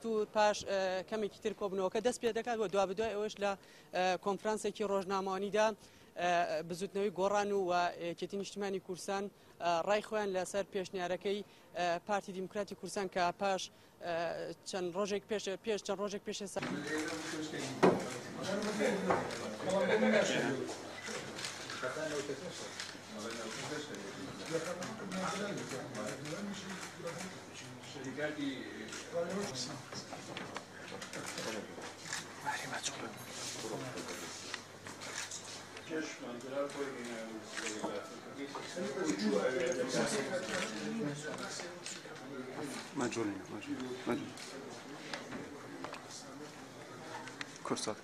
تو پاش کەمێکی تر کۆبنەوەکە دەست پێ دەکات و دوای ئەوەش لە کۆنفرانسێکی ڕۆژنامەوانیدا بزوتنەوەی گۆڕان و یەکێتی نیشتیمانی کوردستان ڕای خۆیان لەسەر پێشنیارەکەی پارتی دیموکراتی کوردستان کە پاش چەند ڕۆژێک پێش ئێستا مجهول كورسات